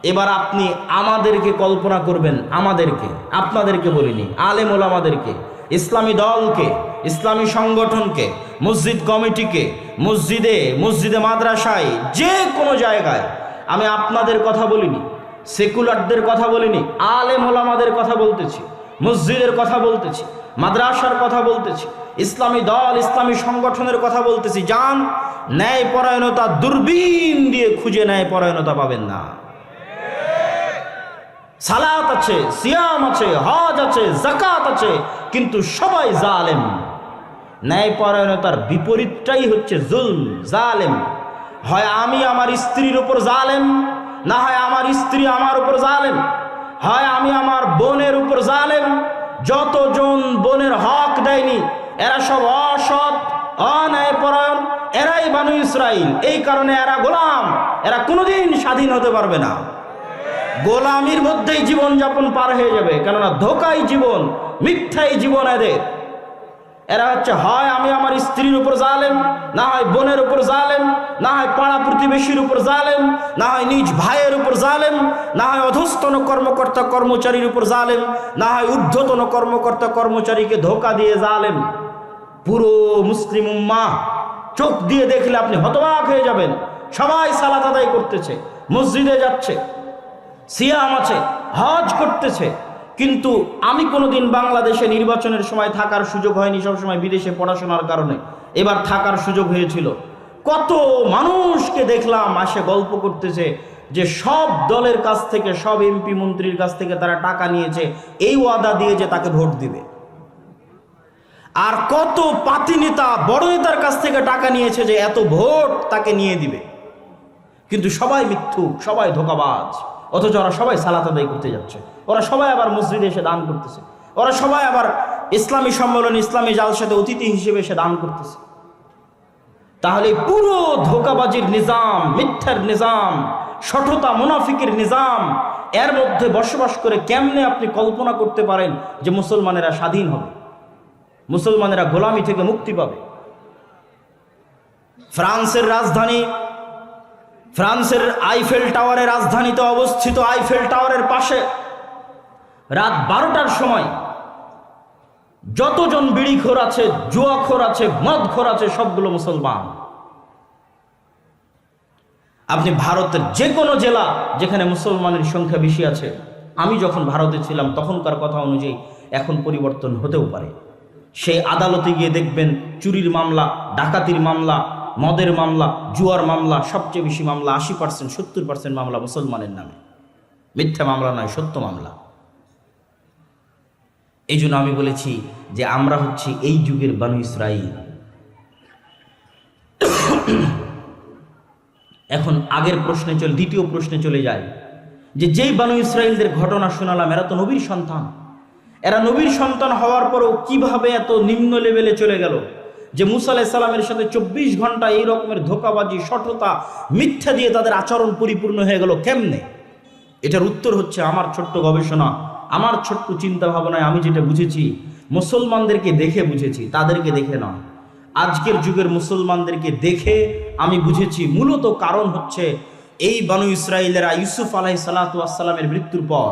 এবার আপনি আমাদেরকে কল্পনা করবেন, আমাদেরকে, আপনাদেরকে বলিনি, আলেম ওলামাদেরকে, ইসলামী দলকে, ইসলামী সংগঠনকে, মসজিদ কমিটিকে, মসজিদে মাদ্রাসায়, যে কোনো জায়গায়, আমি আপনাদের কথা বলিনি, সেকুলারদের কথা বলিনি, আলেম ওলামাদের কথা বলতেছি, মসজিদের কথা বলতেছি, মাদ্রাসার কথা বলতেছি, ইসলামী দল, ইসলামী সংগঠনের কথা বলতেছি। যান, ন্যায়পরায়ণতা দূরবীন দিয়ে খুঁজে ন্যায়পরায়ণতা পাবেন না। সালাত আছে, সিয়াম আছে, হজ আছে, যাকাত আছে, কিন্তু সবাই জালেম। ন্যায়পরায়ণতার বিপরীতটাই হচ্ছে জুলম, জালেম। হয় আমি আমার স্ত্রীর উপর জালেম, না হয় আমার স্ত্রী আমার উপর জালেম, হয় আমি আমার বোনের উপর জালেম। যতজন বোনের হক দেয়নি এরা সব অসৎ, অন্যায়পরায়ণ, এরাই বানু ইসরাইল। এই কারণে এরা গোলাম, এরা কোনোদিন স্বাধীন হতে পারবে না। গোলামির মধ্যেই জীবন যাপন পার হয়ে যাবে, কেননা ধোকাই জীবন, মিথ্যাই জীবন এদের। এরা হচ্ছে হয় আমি আমার স্ত্রীর উপর জালেম, না হয় বোনের উপর জালেম, না হয় পাড়া প্রতিবেশীর উপর জালেম, না হয় নিজ ভাইয়ের উপর জালেম, না হয় অধস্তন কর্মকর্তা কর্মচারীর উপর জালেম, না হয় ঊর্ধ্বতন কর্মকর্তা কর্মচারীকে ধোকা দিয়ে জালেম। পুরো মুসলিম উম্মাহ চোখ দিয়ে দেখলে আপনি হতবাক হয়ে যাবেন। সবাই সালাত আদায় করতেছে, মসজিদে যাচ্ছে, সিয়াম আছে, হজ করতেছে, কিন্তু আমি কোনোদিন বাংলাদেশে নির্বাচনের সময় থাকার সুযোগ হয়নি, সবসময় বিদেশে পড়াশোনার কারণে। এবার থাকার সুযোগ হয়েছিল। কত মানুষকে দেখলাম আসে গল্প করতেছে যে সব দলের কাছ থেকে, সব এমপি মন্ত্রীর কাছ থেকে তারা টাকা নিয়েছে এই ওয়াদা দিয়ে যে তাকে ভোট দিবে। আর কত পাতি নেতা, বড় নেতার কাছ থেকে টাকা নিয়েছে যে এত ভোট তাকে নিয়ে দিবে। কিন্তু সবাই মিথ্যুক, সবাই ধোঁকাবাজ। অথচ ওরা সবাই সালাত আদায় করতে যাচ্ছে, ওরা সবাই আবার মসজিদে এসে দান করতেছে, ওরা সবাই আবার ইসলামী সম্মেলন, ইসলামী জালসাতে অতিথি হিসেবে এসে দান করতেছে। তাহলে পুরো ধোঁকাবাজির নিজাম, মিথ্যার নিজাম, শঠতা মুনাফিকের নিজাম, এর মধ্যে বসবাস করে কেমনে আপনি কল্পনা করতে পারেন যে মুসলমানেরা স্বাধীন হবে, মুসলমানেরা গোলামি থেকে মুক্তি পাবে? ফ্রান্সের রাজধানী, ফ্রান্সের আইফেল টাওয়ারের রাজধানীতে অবস্থিত আইফেল টাওয়ারের পাশে রাত 12টার সময় যতজন বিড়িখোর আছে, জুয়াখোর আছে, মদখোর আছে, সবগুলো মুসলমান। আপনি ভারতের যে কোনো জেলা যেখানে মুসলমানের সংখ্যা বেশি আছে, আমি যখন ভারতে ছিলাম তখনকার কথা অনুযায়ী এখন পরিবর্তন হতেও পারে, সেই আদালতে গিয়ে দেখবেন চুরির মামলা, ডাকাতির মামলা, মদের মামলা, জুয়ার মামলা, সবচেয়ে বেশি মামলা 80%, 70% মামলা মুসলমানের নামে। মিথ্যা মামলা নয়, সত্য মামলা। এই জন্য আমি বলেছি যে আমরা হচ্ছি এই যুগের বানু ইসরাইল। এখন আগের প্রশ্নে দ্বিতীয় প্রশ্নে চলে যায় যে যেই বানু ইসরাইলদের ঘটনা শোনালাম, এরা তো নবীর সন্তান। এরা নবীর সন্তান হওয়ার পরেও কিভাবে এত নিম্ন লেভেলে চলে গেল যে মুসা আলাইহিস সালামের সাথে 24 ঘন্টা এই রকমের ধোঁকাবাজি, শঠতা, মিথ্যা দিয়ে তাদের আচরণ পরিপূর্ণ হয়ে গেল কেমনে? এটার উত্তর হচ্ছে আমার ছোট্ট গবেষণা, আমার ছোট্ট চিন্তা ভাবনায় আমি যেটা বুঝেছি, মুসলমানদেরকে দেখে বুঝেছি, তাদেরকে দেখে নয়। আজকের যুগের মুসলমানদেরকে দেখে আমি বুঝেছি মূলত কারণ হচ্ছে এই বানু ইসরাইলেরা ইউসুফ আলাইহিস সালামের মৃত্যুর পর,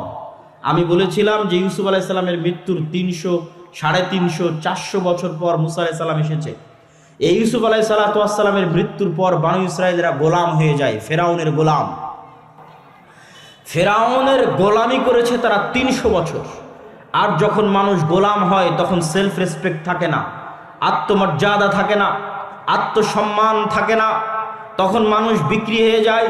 আমি বলেছিলাম যে ইউসুফ আলাইহিস সালামের মৃত্যুর 300, 350, 400 বছর পর মুসা আলাইহিস সালাম এসেছে। এই ইউসুফ আলাইহিস সালামের মৃত্যুর পর বানু ইসরাইলেরা গোলাম হয়ে যায়, ফেরাউনের গোলাম। ফেরাউনের গোলামি করেছে তারা 300 বছর। আর যখন মানুষ গোলাম হয় তখন সেলফ রেসপেক্ট থাকে না, আত্মমর্যাদা থাকে না, আত্মসম্মান থাকে না। তখন মানুষ বিক্রি হয়ে যায়,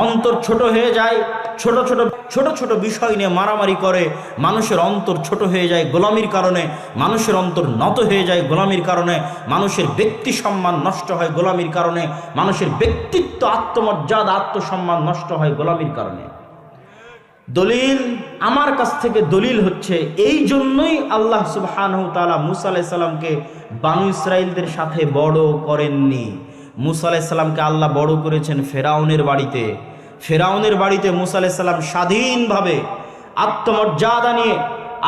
অন্তর ছোট হয়ে যায়, ছোট ছোট বিষয় নিয়ে মারামারি করে, মানুষের অন্তর ছোট হয়ে যায় গোলামির কারণে, মানুষের অন্তর নত হয়ে যায় গোলামির কারণে, মানুষের ব্যক্তি সম্মান নষ্ট হয় গোলামির কারণে, মানুষের ব্যক্তিত্ব, আত্মমর্যাদা, আত্মসম্মান নষ্ট হয় গোলামির কারণে। দলিল আমার কাছ থেকে দলিল হচ্ছে এই জন্যই আল্লাহ সুবহানাহু ওয়া তাআলা মুসা আলাইহিস সালামকে বানু ইসরাইলদের সাথে বড় করেননি। মুসা আলাইহিস সালামকে আল্লাহ বড় করেছেন ফেরাউনের বাড়িতে। ফেরাউনের বাড়িতে মুসা আলাইহিস সালাম স্বাধীনভাবে আত্মমর্যাদা নিয়ে,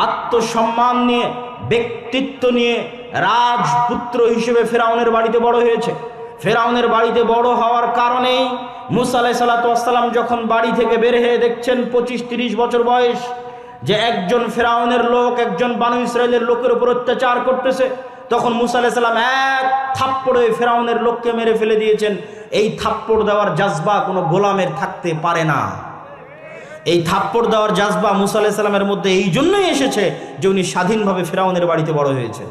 আত্মসম্মান নিয়ে, ব্যক্তিত্ব নিয়ে রাজপুত্র হিসেবে ফেরাউনের বাড়িতে বড় হয়েছে। ফেরাউনের বাড়িতে বড় হওয়ার কারণেই মুসা আলাইহিস সালাতু ওয়াস সালাম যখন বাড়ি থেকে বের হয়ে দেখছেন 25-30 বছর বয়স যে একজন ফেরাউনের লোক একজন বানু ইসরাইলের লোকের উপর অত্যাচার করতেছে, তখন মুসা আলাইহিস সালাম এক থাপ্পড়ে ফেরাউনের লোককে মেরে ফেলে দিয়েছেন। এই থাপ্পড় দেওয়ার জাজবা কোনো গোলামের থাকতে পারে না। এই থাপ্পড় দেওয়ার জাজবা মুসা আলাইহিস সালামের মধ্যে এই জন্যই এসেছে যে উনি স্বাধীনভাবে ফেরাউনের বাড়িতে বড় হয়েছেন।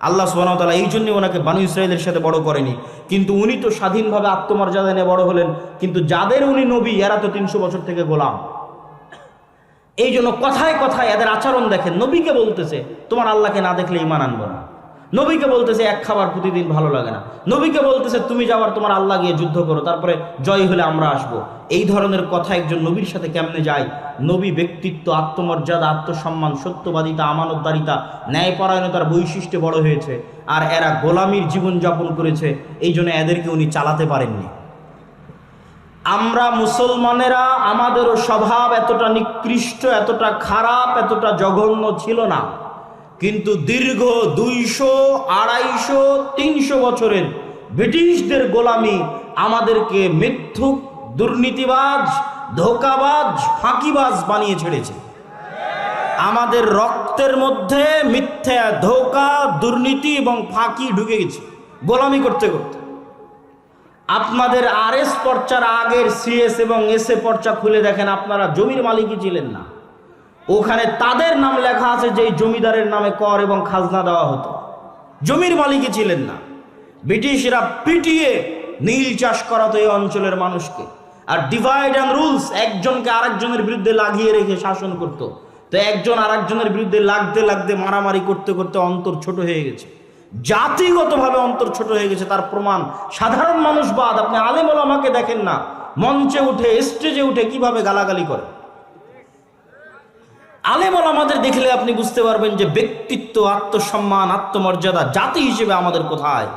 আল্লাহ সুবহানাহু ওয়া তাআলা এই জন্যই ওনাকে বানু ইসরাইলের সাথে বড় করেনি, কিন্তু উনি তো স্বাধীনভাবে আত্মমর্যাদা নিয়ে বড় হলেন, কিন্তু যাদের উনি নবী এরা তো 300 বছর থেকে গোলাম। এই জন্য কথায় কথায় এদের আচরণ দেখেন, নবীকে বলতেছে তোমার আল্লাহকে না দেখলে ঈমান আনবো না, নবীকে বলতেছে এক খাবার প্রতিদিন ভালো লাগে না, নবীকে বলতেছে তুমি যাওয়ার তোমার আল্লাহ গিয়ে যুদ্ধ করো, তারপরে জয় হলে আমরা আসবো। এই ধরনের কথা একজন নবীর সাথে কেমনে যায়? নবী ব্যক্তিত্ব, আত্মমর্যাদা, আত্মসম্মান, সত্যবাদিতা, আমানতদারিতা, ন্যায়পরায়ণতার বৈশিষ্ট্যে বড় হয়েছে, আর এরা গোলামির জীবনযাপন করেছে। এই জন্য এদেরকে উনি চালাতে পারেননি। আমরা মুসলমানেরা আমাদেরও স্বভাব এতটা নিকৃষ্ট, এতটা খারাপ, এতটা জঘন্য ছিল না, কিন্তু দীর্ঘ 200, 250, 300 বছরের ব্রিটিশদের গোলামি আমাদেরকে মিথ্যুক, দুর্নীতিবাজ, ধোঁকাবাজ, ফাঁকিবাজ বানিয়ে ছেড়েছে। আমাদের রক্তের মধ্যে মিথ্যা, ধোঁকা, দুর্নীতি এবং ফাঁকি ঢুকে গেছে গোলামি করতে করতে। আপনাদের আরএস পর্চার আগের সিএস এবং এসএ পর্চা খুলে দেখেন, আপনারা জমির মালিকই ছিলেন না। ওখানে তাদের নাম লেখা আছে যে জমিদারের নামে কর এবং খাজনা দেওয়া হতো, জমির মালিকই ছিলেন না। ব্রিটিশরা পিটিয়ে নীল চাষ করাতো এই অঞ্চলের মানুষকে, আর ডিভাইড অ্যান্ড রুলস, একজনকে আরেকজনের বিরুদ্ধে লাগিয়ে রেখে শাসন করত। তো একজন আরেকজনের বিরুদ্ধে লাগতে লাগতে, মারামারি করতে করতে অন্তর ছোট হয়ে গেছে, জাতিগতভাবে অন্তর ছোট হয়ে গেছে। তার প্রমাণ সাধারণ মানুষ বাদ, আপনি আলেম ওলামাকে দেখেন না মঞ্চে উঠে, স্টেজে উঠে কিভাবে গালাগালি করে। আলেম ওলামাদের দেখলে আপনি বুঝতে পারবেন যে ব্যক্তিত্ব, আত্মসম্মান, আত্মমর্যাদা জাতি হিসেবে আমাদের কোথায়।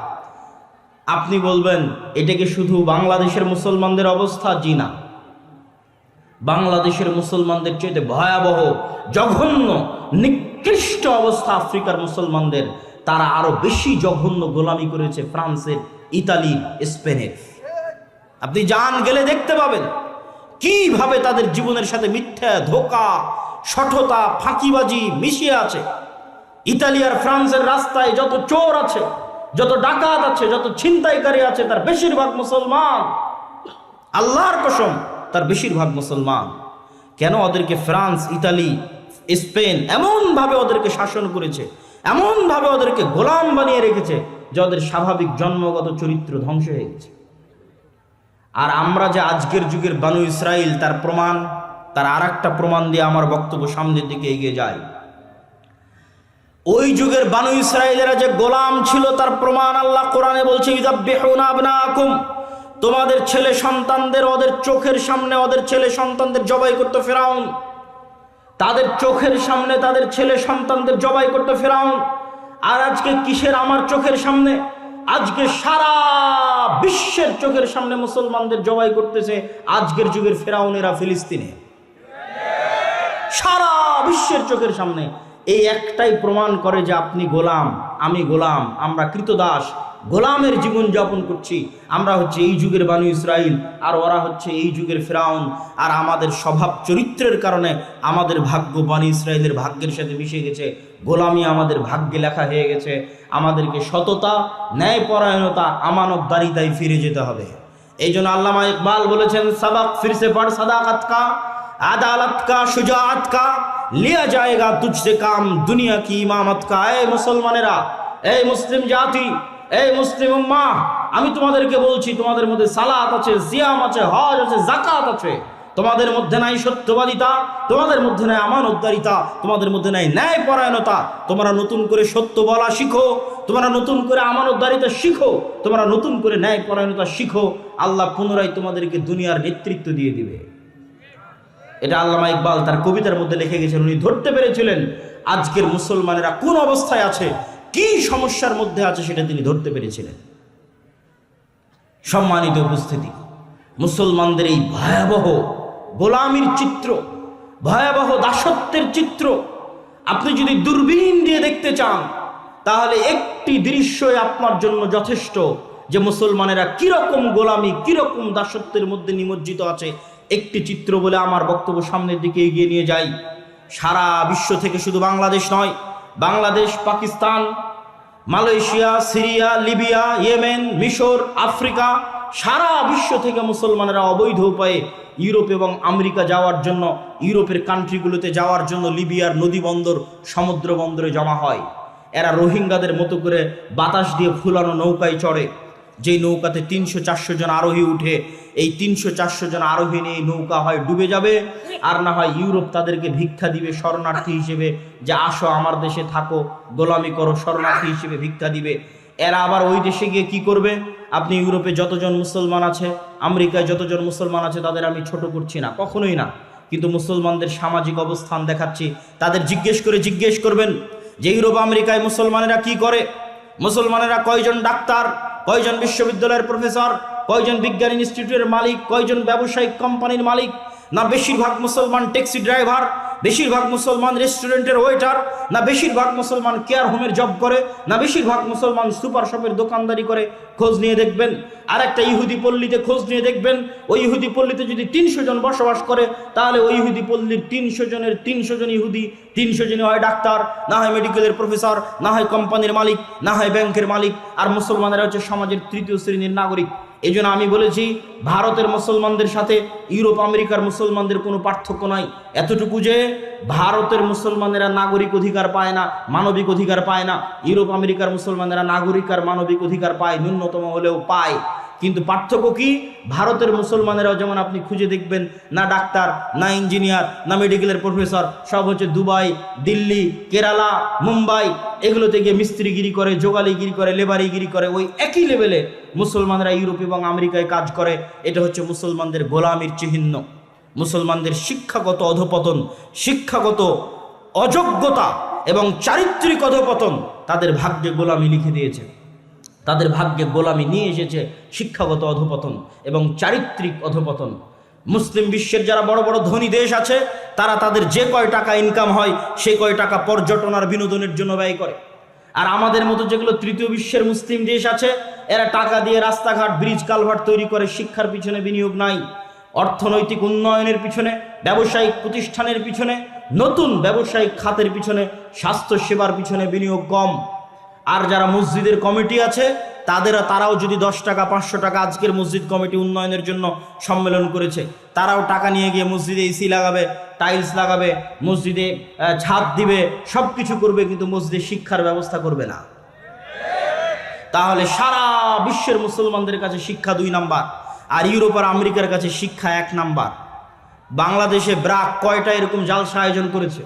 আপনি বলবেন এটা কি শুধু বাংলাদেশের মুসলমানদের অবস্থা? জি না, বাংলাদেশের মুসলমানদের চেয়ে ভয়াবহ, জঘন্য, নিকৃষ্ট অবস্থা আফ্রিকার মুসলমানদের। তারা আরো বেশি জঘন্য গোলামি করেছে ফ্রান্সের, ইতালির, স্পেনের। আপনি যান, গেলে দেখতে পাবেন কিভাবে তাদের জীবনের সাথে মিথ্যা, ধোঁকা, শঠতা, ফাঁকিবাজি মিশিয়ে আছে। ইতালি আর ফ্রান্সের রাস্তায় যত চোর আছে, যত ডাকাত আছে, যত ছিনতাইকারী আছে, তার বেশিরভাগ মুসলমান। আল্লাহর কসম, তার বেশিরভাগ মুসলমান। কেন? ওদেরকে ফ্রান্স, ইতালি, স্পেন এমনভাবে ওদেরকে শাসন করেছে, এমনভাবে ওদেরকে গোলাম বানিয়ে রেখেছে যে ওদের স্বাভাবিক জন্মগত চরিত্র ধ্বংস হয়ে গেছে। আর আমরা যে আজকের যুগের বানু ইসরাইল, তার প্রমাণ, তার আর একটা প্রমাণ দিয়ে আমার বক্তব্য সামনের দিকে এগিয়ে যায়। ওই যুগের বানু ইসরাইলেরা যে গোলাম ছিল তার প্রমাণ আল্লাহ কোরআনে বলছে, ইযাববিহুনা আবনাকুম, তোমাদের ছেলে সন্তানদের ওদের চোখের সামনে ওদের ছেলে সন্তানদের জবাই করতে ফেরাউন। তাদের চোখের সামনে তাদের ছেলে সন্তানদের জবাই করতে ফেরাউন। আর আজকে কিসের আমার চোখের সামনে? আজকে সারা বিশ্বের চোখের সামনে মুসলমানদের জবাই করতেছে আজকের যুগের ফেরাউনেরা ফিলিস্তিনে, সারা বিশ্বের চোখের সামনে। এই একটাই প্রমাণ করে যে আপনি গোলাম, আমি গোলাম, আমরা কৃতদাস, গোলামের জীবন যাপন করছি। আমরা হচ্ছে এই যুগের বানু ইসরাইল, আর ওরা হচ্ছে এই যুগের ফেরাউন। আর আমাদের স্বভাব চরিত্রের কারণে আমাদের ভাগ্য বানু ইসরাইলের ভাগ্যের সাথে মিশে গেছে, গোলামি আমাদের ভাগ্যে লেখা হয়ে গেছে। আমাদেরকে সততা, ন্যায়পরায়ণতা, আমানতদারিতায় ফিরে যেতে হবে। এই জন্য আল্লামা ইকবাল বলেছেন, সবক ফিরসে পড় সাদাকত কা, আদালত কা, শুজাআত কা, লিয়া জায়েগা তুঝসে কাম, দুনিয়া কি ইমামত কা। এই মুসলমানেরা, এই মুসলিম জাতি, এই মুসলিম উম্মাহ, আমি তোমাদেরকে বলছি, তোমাদের মধ্যে সালাত আছে, সিয়াম আছে, হজ আছে, যাকাত আছে। তোমাদের মধ্যে নাই সত্যবাদিতা, তোমাদের মধ্যে নাই আমানতদারিতা, তোমাদের মধ্যে নাই ন্যায়পরায়ণতা। তোমরা নতুন করে সত্য বলা শিখো, তোমরা নতুন করে আমানতদারিতা শিখো, তোমরা নতুন করে ন্যায়পরায়ণতা শিখো। আল্লাহ পুনরায় তোমাদেরকে দুনিয়ার নেতৃত্ব দিয়ে দিবে। এটা আল্লামা ইকবাল তার কবিতার মধ্যে লিখে গেছেন। উনি ধরতে পেরেছিলেন আজকের মুসলমানেরা কোন অবস্থায় আছে, কি সমস্যার মধ্যে আছে, সেটা তিনি ধরতে পেরেছিলেন। সম্মানিত উপস্থিতি, মুসলমানদের এই ভয়াবহ গোলামির চিত্র, ভয়াবহ দাসত্বের চিত্র আপনি যদি দূরবীন দিয়ে দেখতে চান, তাহলে একটি দৃশ্যই আপনার জন্য যথেষ্ট। যে মুসলমানেরা কিরকম গোলামি, কিরকম দাসত্বের মধ্যে নিমজ্জিত আছে। একটি চিত্র বলে আমার বক্তব্য সামনের দিকে এগিয়ে নিয়ে যাই। সারা বিশ্ব থেকে, শুধু বাংলাদেশ নয়, Bangladesh, Pakistan, Malaysia, Syria, Libya, Yemen, মিশর, আফ্রিকা, সারা বিশ্ব থেকে মুসলমানেরা অবৈধ উপায়ে ইউরোপ এবং আমেরিকা যাওয়ার জন্য, ইউরোপের কান্ট্রিগুলোতে যাওয়ার জন্য লিবিয়ার নদী বন্দর, সমুদ্র বন্দরে জমা হয়। এরা রোহিঙ্গাদের মতো করে বাতাস দিয়ে ফুলানো নৌকায় চড়ে, যেই নৌকাতে 300-400 জন আরোহী উঠে। এই 300-400 জন আরোহী নিয়ে নৌকা হয় ডুবে যাবে, আর না হয় ইউরোপ তাদেরকে ভিক্ষা দিবে শরণার্থী হিসেবে, যে আসো আমার দেশে থাকো, গোলামি করো, শরণার্থী হিসেবে ভিক্ষা দিবে। এরা আবার ওই দেশে গিয়ে কি করবে? আপনি ইউরোপে যতজন মুসলমান আছে, আমেরিকায় যতজন মুসলমান আছে, তাদের আমি ছোট করছি না, কখনোই না, কিন্তু মুসলমানদের সামাজিক অবস্থান দেখাচ্ছি। তাদের জিজ্ঞেস করবেন যে ইউরোপ আমেরিকায় মুসলমানেরা কি করে, মুসলমানেরা কয়জন ডাক্তার, কয়জন বিশ্ববিদ্যালয়ের প্রফেসর, কয়জন বিজ্ঞান ইনস্টিটিউটের মালিক, কয়জন ব্যবসায়িক কোম্পানির মালিক? না বেশিরভাগ মুসলমান ট্যাক্সি ড্রাইভার, বেশিরভাগ মুসলমান রেস্টুরেন্টের ওয়েটার, না বেশিরভাগ মুসলমান কেয়ার হোমের জব করে, না বেশিরভাগ মুসলমান সুপার শপের দোকানদারি করে? খোঁজ নিয়ে দেখবেন। আর একটা ইহুদি পল্লীতে খোঁজ নিয়ে দেখবেন, ওই ইহুদি পল্লীতে যদি 300 জন বসবাস করে, তাহলে ওই ইহুদি পল্লীর 300 জনের 300 জন ইহুদি, 300 জনই হয় ডাক্তার, না হয় মেডিকেলের প্রফেসর, না হয় কোম্পানির মালিক, না হয় ব্যাংকের মালিক। আর মুসলমানেরা হচ্ছে সমাজের 3য় শ্রেণীর নাগরিক। এই জন্য আমি বলেছি, ভারতের মুসলমানদের সাথে ইউরোপ আমেরিকার মুসলমানদের কোনো পার্থক্য নাই, এতটুকু যে ভারতের মুসলমানেরা নাগরিক অধিকার পায় না, মানবিক অধিকার পায় না। ইউরোপ আমেরিকার মুসলমানেরা নাগরিক আর মানবিক অধিকার পায়, ন্যূনতম হলেও পায়। কিন্তু পার্থক্য কি? ভারতের মুসলমানেরাও যেমন আপনি খুঁজে দেখবেন, না ডাক্তার, না ইঞ্জিনিয়ার, না মেডিকেলের প্রফেসর, সব হচ্ছে দুবাই, দিল্লি, কেরালা, মুম্বাই, এগুলোতে গিয়ে মিস্ত্রিগিরি করে, যোগালিগিরি করে, লেবারিগিরি করে। ওই একই লেভেলে মুসলমানরা ইউরোপ এবং আমেরিকায় কাজ করে। এটা হচ্ছে মুসলমানদের গোলামির চিহ্ন। মুসলমানদের শিক্ষাগত অধপতন, শিক্ষাগত অযোগ্যতা এবং চারিত্রিক অধপতন তাদের ভাগ্যে গোলামি লিখে দিয়েছে। তাদের ভাগ্যে গোলামি নিয়ে এসেছে শিক্ষাগত অধপতন এবং চারিত্রিক অধপতন। মুসলিম বিশ্বের যারা বড় বড় ধনী দেশ আছে, তারা তাদের যে কয় টাকা ইনকাম হয়, সে কয় টাকা পর্যটন আর বিনোদনের জন্য ব্যয় করে। আর আমাদের মতো যেগুলো 3য় বিশ্বের মুসলিম দেশ আছে, এরা টাকা দিয়ে রাস্তাঘাট, ব্রিজ, কালভার্ট তৈরি করে, শিক্ষার পিছনে বিনিয়োগ নাই, অর্থনৈতিক উন্নয়নের পিছনে, ব্যবসায়িক প্রতিষ্ঠানের পিছনে, নতুন ব্যবসায়িক খাতের পিছনে, স্বাস্থ্য সেবার পিছনে বিনিয়োগ কম। আর যারা মসজিদের কমিটি আছে, তারাও যদি 10 টাকা, 500 টাকা, আজকের মসজিদ কমিটি উন্নয়নের জন্য সম্মেলন করেছে, তারাও টাকা নিয়ে গিয়ে মসজিদে এসি লাগাবে, টাইলস লাগাবে, মসজিদে ছাদ দিবে, সব কিছু করবে, কিন্তু মসজিদে শিক্ষার ব্যবস্থা করবে না। তাহলে সারা বিশ্বের মুসলমানদের কাছে শিক্ষা 2 নাম্বার, আর ইউরোপ আর আমেরিকার কাছে শিক্ষা 1 নাম্বার। বাংলাদেশে ব্রাক কয়টা এরকম জালসা আয়োজন করেছে?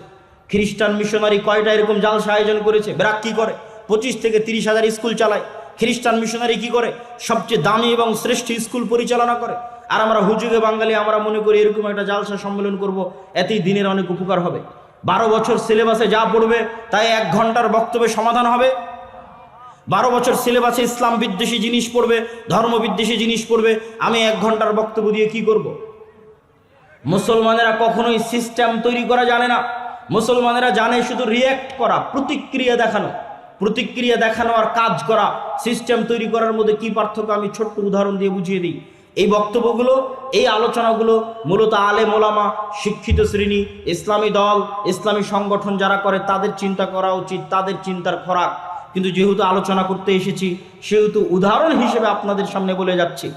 খ্রিস্টান মিশনারি কয়টা এরকম জালসা আয়োজন করেছে? ব্রাক কি করে? 25 থেকে 30 হাজার স্কুল চালায়। খ্রিস্টান মিশনারি কি করে? সবচেয়ে দামি এবং শ্রেষ্ঠ স্কুল পরিচালনা করে। আর আমরা হুজুগে বাঙালি, আমরা মনে করি এরকম একটা জালসা সম্মেলন করব, এতেই দিনের অনেক উপকার হবে। 12 বছর সিলেবাসে যা পড়বে তাই 1 ঘন্টার বক্তব্যে সমাধান হবে। 12 বছর সিলেবাসে ইসলাম বিদ্বেষী জিনিস পড়বে, ধর্ম বিদ্বেষী জিনিস পড়বে, আমি 1 ঘন্টার বক্তব্য দিয়ে কি করব? মুসলমানেরা কখনোই সিস্টেম তৈরি করা জানে না। মুসলমানেরা জানে শুধু রিয়্যাক্ট করা, প্রতিক্রিয়া দেখানো। প্রতিক্রিয়া দেখানো আর কাজ করা, সিস্টেম তৈরি করার মধ্যে কি পার্থক্য আমি ছোট্ট উদাহরণ দিয়ে বুঝিয়ে দিই। এই বক্তব্যগুলো, এই আলোচনাগুলো মূলত আলেম ওলামা, শিক্ষিত শ্রেণী, ইসলামী দল, ইসলামী সংগঠন যারা করে তাদের চিন্তা করা উচিত, তাদের চিন্তার খোরাক। কিন্তু যেহেতু আলোচনা করতে এসেছি, সেহেতু উদাহরণ হিসেবে আপনাদের সামনে বলে যাচ্ছি।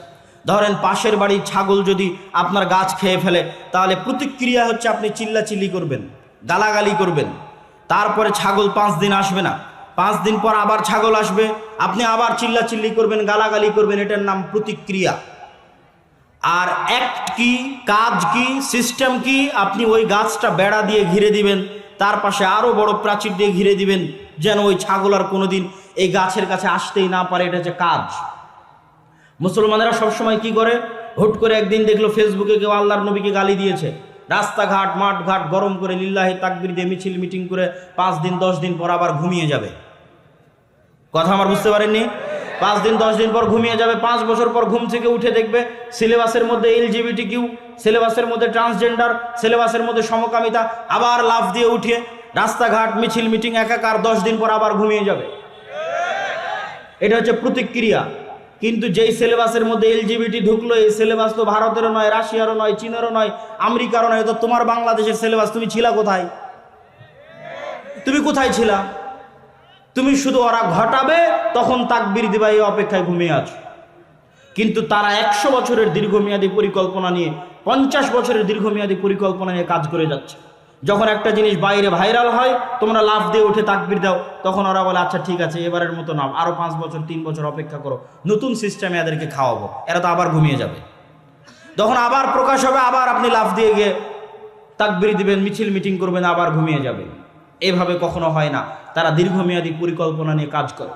ধরেন পাশের বাড়ির ছাগল যদি আপনার গাছ খেয়ে ফেলে, তাহলে প্রতিক্রিয়া হচ্ছে আপনি চিল্লাচিল্লি করবেন, গালাগালি করবেন। তারপরে ছাগল 5 দিন আসবে না, 5 দিন পর আবার ছাগল আসবে, আপনি আবার চিল্লাচিল্লি করবেন, গালাগালি করবেন। এটার নাম প্রতিক্রিয়া। আর অ্যাক্ট কি, কাজ কি, সিস্টেম কি? আপনি ওই গাছটা বেড়া দিয়ে ঘিরে দিবেন, তার পাশে আরো বড় প্রাচীর দিয়ে ঘিরে দিবেন, যেন ওই ছাগল আর কোনোদিন এই গাছের কাছে আসতেই না পারে। এটা হচ্ছে কাজ। মুসলমানেরা সবসময় কি করে? হুট করে একদিন দেখলো ফেসবুকে কেউ আল্লাহর নবীকে গালি দিয়েছে, রাস্তাঘাট মাঠঘাট গরম করে লিল্লাহি তাকবীর দিয়ে মিছিল মিটিং করে 5 দিন 10 দিন পর আবার ঘুমিয়ে যাবে। কথা আমার বুঝতে পারেননি? 5 দিন 10 দিন পর ঘুমিয়ে যাবে। 5 বছর পর ঘুম থেকে উঠে দেখবে সিলেবাসের মধ্যে LGBTQ, সিলেবাসের মধ্যে ট্রান্সজেন্ডার, সিলেবাসের মধ্যে সমকামিতা, আবার লাফ দিয়ে উঠে রাস্তাঘাট মিছিল মিটিং একাকার। 10 দিন পর আবার ঘুমিয়ে যাবে। এটা হচ্ছে প্রতিক্রিয়া। কিন্তু যেই সিলেবাসের মধ্যে এলজিবিটি ঢুকলো, এই সিলেবাস তো ভারতেরও নয়, রাশিয়ারও নয়, চীনেরও নয়, আমেরিকারও নয়, তো তোমার বাংলাদেশের সিলেবাস। তুমি ছিলা কোথায়? তুমি কোথায় ছিলা? তুমি শুধু ওরা ঘটাবে তখন তাকবীর দিবা, এই অপেক্ষায় ঘুমিয়ে আছো। কিন্তু তারা 100 বছরের দীর্ঘমেয়াদী পরিকল্পনা নিয়ে, 50 বছরের দীর্ঘমেয়াদী পরিকল্পনা নিয়ে কাজ করে যাচ্ছে। যখন একটা জিনিস বাইরে ভাইরাল হয়, তোমরা লাফ দিয়ে উঠে তাকবীর দাও, তখন ওরা বলে আচ্ছা ঠিক আছে, এবারের মতো নাও, আরো 5 বছর 3 বছর অপেক্ষা করো, নতুন সিস্টেমে এদেরকে খাওয়াবো, এরা তো আবার ঘুমিয়ে যাবে। তখন আবার প্রকাশ হবে, আবার আপনি লাফ দিয়ে গিয়ে তাকবীর দিবেন, মিছিল মিটিং করবেন, আবার ঘুমিয়ে যাবে। এভাবে কখনো হয় না। তারা দীর্ঘমেয়াদী পরিকল্পনা নিয়ে কাজ করে।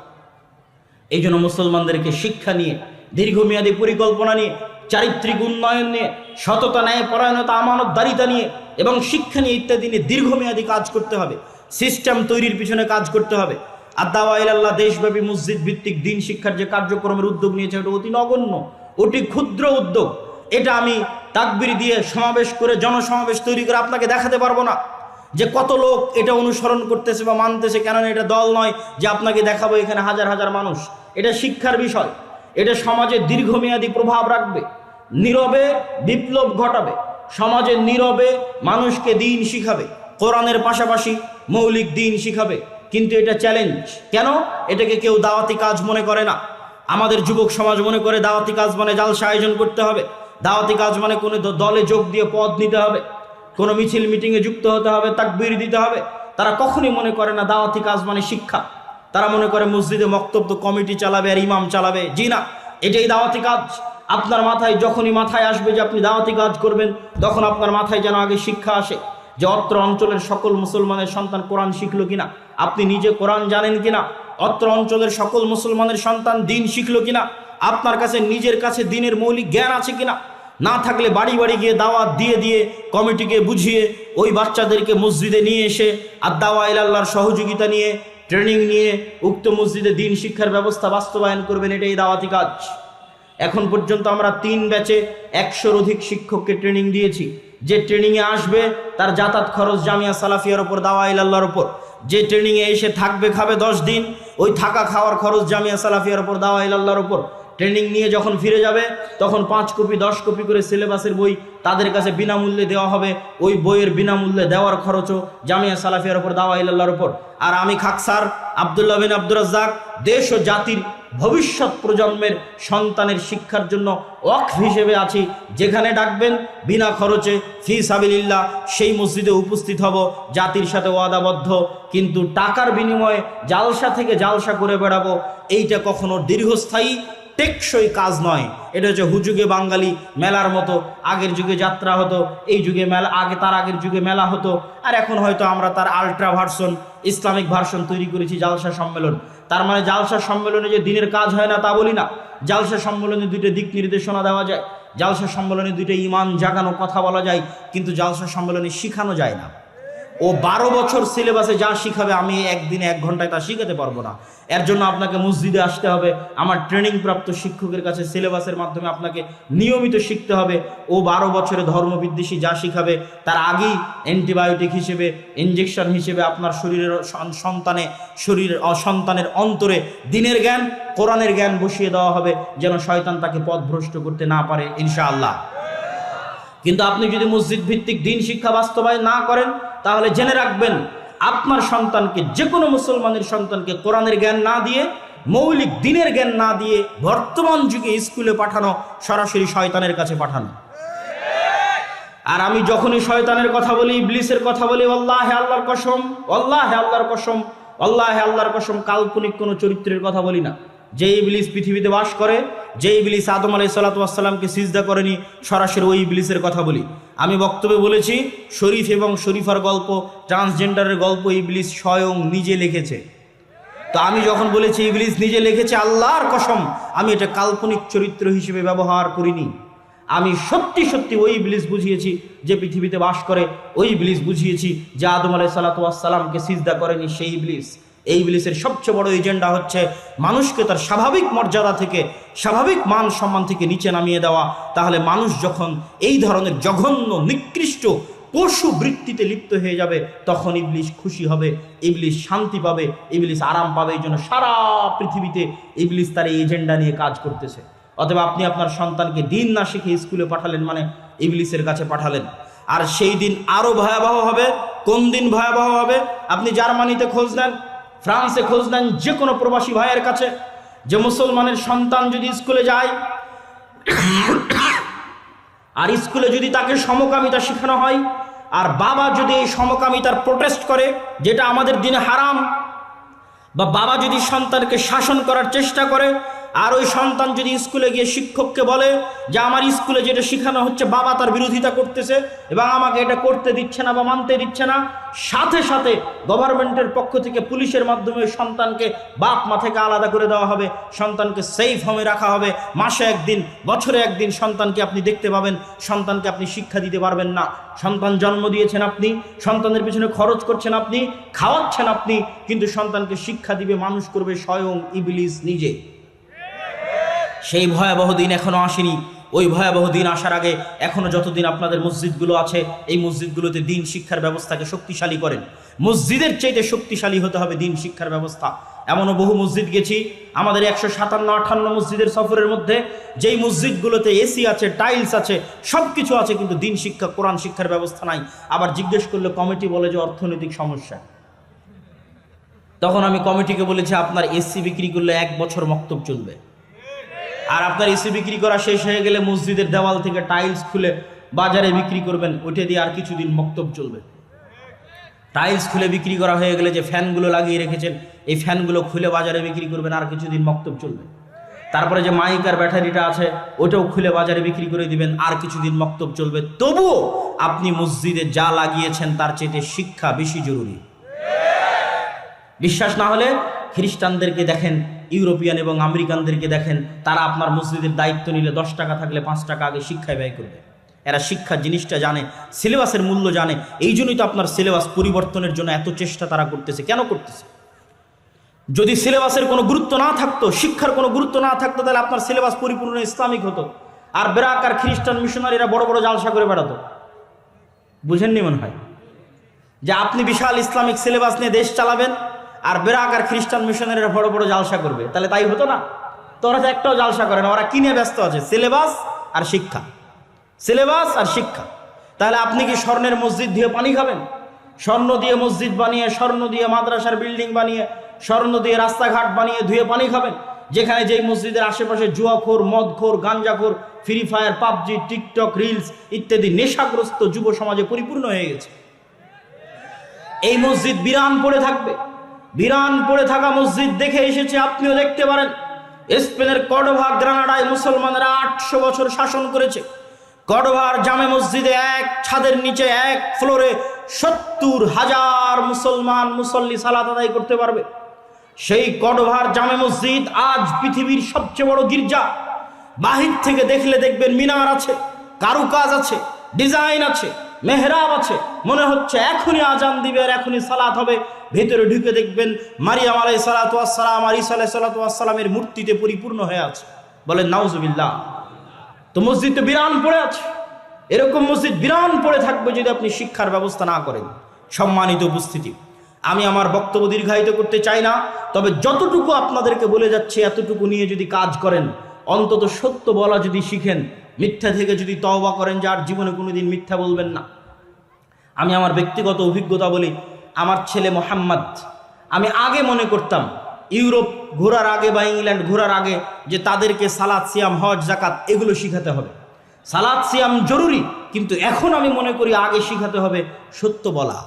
এই জন্য মুসলমানদেরকে শিক্ষা নিয়ে, দীর্ঘমেয়াদী পরিকল্পনা নিয়ে, চারিত্রিক উন্নয়ন নিয়ে, সততা, ন্যায় পরায়ণতা, আমানতদারিতা নিয়ে এবং শিক্ষা নিয়ে ইত্যাদি নিয়ে দীর্ঘমেয়াদী কাজ করতে হবে। সিস্টেম তৈরির পিছনে কাজ করতে হবে। আদ-দাওয়া ইলাল্লাহ দেশব্যাপী মসজিদ ভিত্তিক দিন শিক্ষার যে কার্যক্রমের উদ্যোগ নিয়েছে, ওটা অতি নগণ্য, অতি ক্ষুদ্র উদ্যোগ। এটা আমি তাকবীর দিয়ে সমাবেশ করে, জনসমাবেশ তৈরি করে আপনাকে দেখাতে পারবো না যে কত লোক এটা অনুসরণ করতেছে বা মানতেছে। কেননা এটা দল নয় যে আপনাকে দেখাবো এখানে হাজার হাজার মানুষ। এটা শিক্ষার বিষয়। এটা সমাজে দীর্ঘমেয়াদী প্রভাব রাখবে, নীরবে বিপ্লব ঘটাবে, সমাজে নীরবে মানুষকে দিন শিখাবে, কোরআনের পাশাপাশি মৌলিক দিন শিখাবে। কিন্তু এটা চ্যালেঞ্জ। কেন? এটাকে কেউ দাওয়াতি কাজ মনে করে না। আমাদের যুবক সমাজ মনে করে দাওয়াতি কাজ মানে জালসা আয়োজন করতে হবে, দাওয়াতি কাজ মানে কোনো দলে যোগ দিয়ে পদ নিতে হবে, কোনো মিছিল মিটিংয়ে যুক্ত হতে হবে, তাকবীর দিতে হবে। তারা কখনই মনে করে না দাওয়াতি কাজ মানে শিক্ষা। তারা মনে করে মসজিদে মক্তব্য কমিটি চালাবে আর ইমাম চালাবে। জি না, এটাই দাওয়াতি কাজ। আপনার মাথায় যখনই মাথায় আসবে যে আপনি দাওয়াতি কাজ করবেন, তখন আপনার মাথায় যেন আগে শিক্ষা আসে যে অত্র অঞ্চলের সকল মুসলমানের সন্তান কোরআন শিখলো কিনা, আপনি নিজে কোরআন জানেন কিনা, অত্র অঞ্চলের সকল মুসলমানের সন্তান দিন শিখলো কিনা, আপনার কাছে নিজের কাছে দিনের মৌলিক জ্ঞান আছে কিনা। না থাকলে বাড়ি বাড়ি গিয়ে দাওয়াত দিয়ে দিয়ে কমিটিকে বুঝিয়ে ওই বাচ্চাদেরকে মসজিদে নিয়ে এসে আদ-দাওয়া ইলাল্লাহর সহযোগিতা নিয়ে, ট্রেনিং নিয়ে উক্ত মসজিদে দিন শিক্ষার ব্যবস্থা বাস্তবায়ন করবেন। এটাই দাওয়াতি কাজ। এখন পর্যন্ত আমরা 3 ব্যাচে 100-র অধিক শিক্ষককে ট্রেনিং দিয়েছি। যে ট্রেনিংয়ে আসবে তার যাতায়াত খরচ জামিয়া সালাফিয়ার ওপর, দাওয়া ইলাল্লাহর ওপর। যে ট্রেনিংয়ে এসে থাকবে খাবে 10 দিন, ওই থাকা খাওয়ার খরচ জামিয়া সালাফিয়ার ওপর, দাওয়া ইলাল্লাহর ওপর। ট্রেনিং নিয়ে যখন ফিরে যাবে তখন 5 কপি 10 কপি করে সিলেবাসের বই তাদের কাছে বিনামূল্যে দেওয়া হবে। ওই বইয়ের বিনামূল্যে দেওয়ার খরচও জামিয়া সালাফিয়ার ওপর, দাওয়া ইলাল্লাহর ওপর। আর আমি খাকসার আব্দুল্লাহ বিন আব্দুর রাজ্জাক দেশ ও জাতির ভবিষ্যৎ প্রজন্মের সন্তানের শিক্ষার জন্য ওয়াকফ হিসেবে আছি। যেখানে ডাকবেন বিনা খরচে ফি সাবিলিল্লাহ সেই মসজিদে উপস্থিত হব, জাতির সাথে ওয়াদাবদ্ধ। কিন্তু টাকার বিনিময়ে জালসা থেকে জালসা করে বেড়াবো, এইটা কখনো দীর্ঘস্থায়ী টেকসই কাজ নয়। এটা হচ্ছে হুজুগে বাঙালি মেলার মতো। আগের যুগে যাত্রা হতো, এই যুগে মেলা, তার আগের যুগে মেলা হতো, আর এখন হয়তো আমরা তার আলট্রা ভার্সন, ইসলামিক ভার্সন তৈরি করেছি, জালসা সম্মেলন। তার মানে জালসা সম্মেলনে যে দিনের কাজ হয় না তা বলি না। জালসা সম্মেলনে 2টা দিক নির্দেশনা দেওয়া যায়, জালসা সম্মেলনে 2টা ইমান জাগানো কথা বলা যায়, কিন্তু জালসা সম্মেলনে শিখানো যায় না। ও 12 বছর সিলেবাসে যা শিখাবে আমি একদিনে 1 ঘন্টায় তা শিখাতে পারবো না। এর জন্য আপনাকে মসজিদে আসতে হবে, আমার ট্রেনিং প্রাপ্ত শিক্ষকের কাছে সিলেবাসের মাধ্যমে আপনাকে নিয়মিত শিখতে হবে। ও 12 বছরে ধর্মবিদ্বেষী যা শিখাবে তার আগেই অ্যান্টিবায়োটিক হিসেবে, ইঞ্জেকশন হিসেবে আপনার সন্তানের অন্তরে দিনের জ্ঞান, কোরআনের জ্ঞান বসিয়ে দেওয়া হবে, যেন শয়তান তাকে পথভ্রষ্ট করতে না পারে ইনশাআল্লাহ। কিন্তু আপনি যদি মসজিদ ভিত্তিক দিন শিক্ষা বাস্তবায়ন না করেন, তাহলে জেনে রাখবেন আপনার সন্তানকে, যে কোনো মুসলমানের সন্তানকে কোরআনের জ্ঞান না দিয়ে, মৌলিক দিনের জ্ঞান না দিয়ে বর্তমান যুগে স্কুলে পাঠানো সরাসরি শয়তানের কাছে পাঠানো। আর আমি যখনই শয়তানের কথা বলি, ইবলিসের কথা বলি, আল্লাহে আল্লাহর কসম, আল্লাহে আল্লাহর কসম, আল্লাহে আল্লাহর কসম, কাল্পনিক কোনো চরিত্রের কথা বলি না। যে ইবলিস পৃথিবীতে বাস করে, যে ইবলিস আদম আলাইহিসসালাতু ওয়াসসালামকে সিজদা করেনি, সরাসরি ওই ইবলিসের কথা বলি। আমি বক্তব্যে বলেছি শরীফ এবং শরীফার গল্প, ট্রান্সজেন্ডারের গল্প ইবলিস স্বয়ং নিজে লিখেছে। তো আমি যখন বলেছি ইবলিস নিজে লিখেছে, আল্লাহর কসম আমি এটা কাল্পনিক চরিত্র হিসেবে ব্যবহার করিনি। আমি সত্যি সত্যি ওই ইবলিস বুঝিয়েছি যে পৃথিবীতে বাস করে, ওই ইবলিস বুঝিয়েছি যে আদম আলাইহিসসালাতু ওয়াসসালামকে সিজদা করেনি সেই ইবলিস। এই ইবলিসের সবচেয়ে বড় এজেন্ডা হচ্ছে মানুষকে তার স্বাভাবিক মর্যাদা থেকে, স্বাভাবিক মান সম্মান থেকে নিচে নামিয়ে দেওয়া। তাহলে মানুষ যখন এই ধরনের জঘন্য, নিকৃষ্ট, পশু বৃত্তিতে লিপ্ত হয়ে যাবে, তখন ইবলিস খুশি হবে, ইবলিস শান্তি পাবে, ইবলিস আরাম পাবে। এই জন্য সারা পৃথিবীতে ইবলিস তার এই এজেন্ডা নিয়ে কাজ করতেছে। অতএব আপনি আপনার সন্তানকে দিন না শিখে স্কুলে পাঠালেন মানে ইবলিসের কাছে পাঠালেন। আর সেই দিন আরো ভয়াবহ হবে। কোন দিন ভয়াবহ হবে? আপনি জার্মানিতে খোঁজ নেন, ফ্রান্সে খোঁজ নেন, যে কোনো প্রবাসী ভাইয়ের কাছে, যে মুসলমানের সন্তান যদি স্কুলে যায় আর স্কুলে যদি তাকে সমকামিতা শেখানো হয়, আর বাবা যদি এই সমকামিতার প্রোটেস্ট করে, যেটা আমাদের দিনে হারাম, বা বাবা যদি সন্তানকে শাসন করার চেষ্টা করে, আর ওই সন্তান যদি স্কুলে গিয়ে শিক্ষককে বলে যে আমার স্কুলে যেটা শেখানো হচ্ছে বাবা তার বিরোধিতা করতেছে এবং আমাকে এটা করতে দিচ্ছে না বা মানতে দিচ্ছে না, সাথে সাথে গভর্নমেন্টের পক্ষ থেকে পুলিশের মাধ্যমে ওই সন্তানকে বাপ মা থেকে আলাদা করে দেওয়া হবে, সন্তানকে সেফ হোমে রাখা হবে। মাসে একদিন, বছরে একদিন সন্তানকে আপনি দেখতে পাবেন, সন্তানকে আপনি শিক্ষা দিতে পারবেন না। সন্তান জন্ম দিয়েছেন আপনি, সন্তানের পিছনে খরচ করছেন আপনি, খাওয়াচ্ছেন আপনি, কিন্তু সন্তানকে শিক্ষা দিবে, মানুষ করবে স্বয়ং ইবলিস নিজে। সেই ভয়াবহ দিন এখনো আসেনি। ওই ভয়াবহ দিন আসার আগে এখনো যতদিন আপনাদের মসজিদগুলো আছে, এই মসজিদগুলোতে দিন শিক্ষার ব্যবস্থাকে শক্তিশালী করেন। মসজিদের চাইতে শক্তিশালী হতে হবে দিন শিক্ষার ব্যবস্থা। এমনও বহু মসজিদ গেছি আমাদের 157-58 মসজিদের সফরের মধ্যে, যেই মসজিদগুলোতে এসি আছে, টাইলস আছে, সব কিছু আছে, কিন্তু দিন শিক্ষা, কোরআন শিক্ষার ব্যবস্থা নাই। আবার জিজ্ঞেস করলে কমিটি বলে যে অর্থনৈতিক সমস্যা। তখন আমি কমিটিকে বলেছি আপনার এসি বিক্রি করলে 1 বছর মক্তব চলবে, আর আপনার এসি বিক্রি করা শেষ হয়ে গেলে মসজিদের দেওয়াল থেকে টাইলস খুলে বাজারে বিক্রি করবেন, ওইটা দিয়ে আর কিছুদিন মক্তব চলবে। টাইলস খুলে বিক্রি করা হয়ে গেলে যে ফ্যানগুলো লাগিয়ে রেখেছেন, এই ফ্যানগুলো খুলে বাজারে বিক্রি করবেন, আর কিছুদিন মক্তব চলবে। তারপরে যে মাইক আর ব্যাটারিটা আছে ওটাও খুলে বাজারে বিক্রি করে দিবেন, আর কিছুদিন মক্তব চলবে। তবুও আপনি মসজিদে যা লাগিয়েছেন তার চেয়ে শিক্ষা বেশি জরুরি। বিশ্বাস না হলে খ্রিস্টানদেরকে দেখেন, ইউরোপিয়ান এবং আমেরিকানদেরকে দেখেন, তারা আপনার মসজিদের দায়িত্ব নিলে 10 টাকা থাকলে 5 টাকা আগে শিক্ষায় ব্যয় করবে। এরা শিক্ষা জিনিসটা জানে, সিলেবাসের মূল্য জানে। এই জন্যই তো আপনার সিলেবাস পরিবর্তনের জন্য এত চেষ্টা তারা করতেছে। কেন করতেছে? যদি সিলেবাসের কোনো গুরুত্ব না থাকতো, শিক্ষার কোনো গুরুত্ব না থাকতো, তাহলে আপনার সিলেবাস পরিপূর্ণ ইসলামিক হতো। আর বেরাক আর খ্রিস্টান মিশনারিরা বড় বড় জালসা করে বেড়াতো। বুঝেননি মনে হয় যে আপনি বিশাল ইসলামিক সিলেবাস নিয়ে দেশ চালাবেন, আর বেরাক আর খ্রিস্টান মিশনারিরা বড় বড় জালসা করবে, তাহলে তাই হতো না? তো ওরা তো একটাও জালসা করে না, ওরা কিনে ব্যস্ত আছে সিলেবাস আর শিক্ষা, সিলেবাস আর শিক্ষা। তাহলে আপনি কি স্বর্ণের মসজিদ দিয়ে পানি খাবেন? স্বর্ণ দিয়ে মসজিদ বানিয়ে, স্বর্ণ দিয়ে মাদ্রাসার বিল্ডিং বানিয়ে, স্বর্ণ দিয়ে রাস্তাঘাট বানিয়ে ধুয়ে পানি খাবেন, যেখানে যেই মসজিদের আশেপাশে জুয়াখোর, মদখোর, গাঞ্জাখোর, free fire, PUBG, TikTok, reels ইত্যাদি নেশাগ্রস্ত যুব সমাজে পরিপূর্ণ হয়ে গেছে। এই মসজিদ বিরান পড়ে থাকবে। বিরান পড়ে থাকা মসজিদ দেখে এসেছে, আপনিও দেখতে পারেন। স্পেনের কর্ডোভা, গ্রানাডায় মুসলমানেরা 800 বছর শাসন করেছে। কর্ডোভার জামে মসজিদে এক ছাদের নিচে, এক ফ্লোরে 70,000 মুসলমান মুসল্লি সালাত আদায় করতে পারবে। সেই কর্ডোভার জামে মসজিদ আজ পৃথিবীর সবচেয়ে বড় গির্জা। বাহির থেকে দেখলে দেখবেন মিনার আছে, কারুকাজ আছে, ডিজাইন আছে, মেহরাব আছে, মনে হচ্ছে এখনই আজান দিবে আর এখনই সালাত হবে। ভেতরে ঢুকে দেখবেন মারিয়াম আলাইহিস সালাতু ওয়াস সালাম আর ঈসা আলাইহিস সালাতু ওয়াস সালামের মূর্তিতে পরিপূর্ণ হয়ে আছে। বলেন নাউজুবিল্লাহ। তো মসজিদ তো বিরান পড়ে আছে। এরকম মসজিদ বিরান পড়ে থাকবে যদি আপনি শিক্ষার ব্যবস্থা না করেন। সম্মানিত উপস্থিতি, আমি আমার বক্তব্য দীর্ঘায়িত করতে চাই না, তবে যতটুকু আপনাদেরকে বলে যাচ্ছে এতটুকু নিয়ে যদি কাজ করেন, অন্তত সত্য বলা যদি শিখেন, মিথ্যা থেকে যদি তওবা করেন, যার জীবনে কোনোদিন মিথ্যা বলবেন না। আমি আমার ব্যক্তিগত অভিজ্ঞতা বলি, আমার ছেলে মোহাম্মদ, আমি আগে মনে করতাম ইউরোপ ঘোরার আগে বা ইংল্যান্ড ঘোরার আগে যে তাদেরকে সালাত, সিয়াম, হজ, যাকাত এগুলো শিখাতে হবে। সালাত, সিয়াম জরুরি, কিন্তু এখন আমি মনে করি আগে শিখাতে হবে সত্য বলা,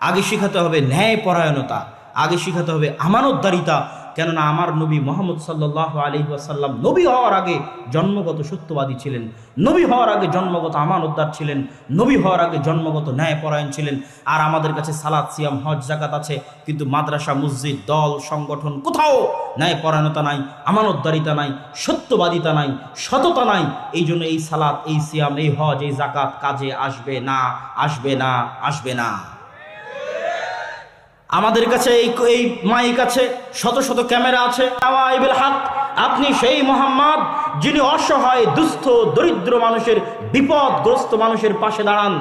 আগে শিখাতে হবে ন্যায় পরায়ণতা, আগে শিখাতে হবে আমানতদারিতা। কেননা আমার নবী মুহাম্মদ সাল্লাল্লাহু আলাইহি ওয়াসাল্লাম নবী হওয়ার আগে জন্মগত সত্যবাদী ছিলেন, নবী হওয়ার আগে জন্মগত আমানতদার ছিলেন, নবী হওয়ার আগে জন্মগত ন্যায়পরায়ণ ছিলেন। আর আমাদের কাছে সালাত, সিয়াম, হজ, যাকাত আছে, কিন্তু মাদ্রাসা, মসজিদ, দল, সংগঠন কোথাও ন্যায়পরায়ণতা নাই, আমানতদারিতা নাই, সত্যবাদিতা নাই, সততা নাই। এই জন্য এই সালাত, এই সিয়াম, এই হজ, এই যাকাত কাজে আসবে না, আসবে না, আসবে না। আমাদের কাছে এই মাইক আছে, শত শত ক্যামেরা আছে। আপনি সেই মোহাম্মদ যিনি অসহায়, দুস্থ, দরিদ্র মানুষের বিপদগ্রস্ত মানুষের পাশে দাঁড়ান।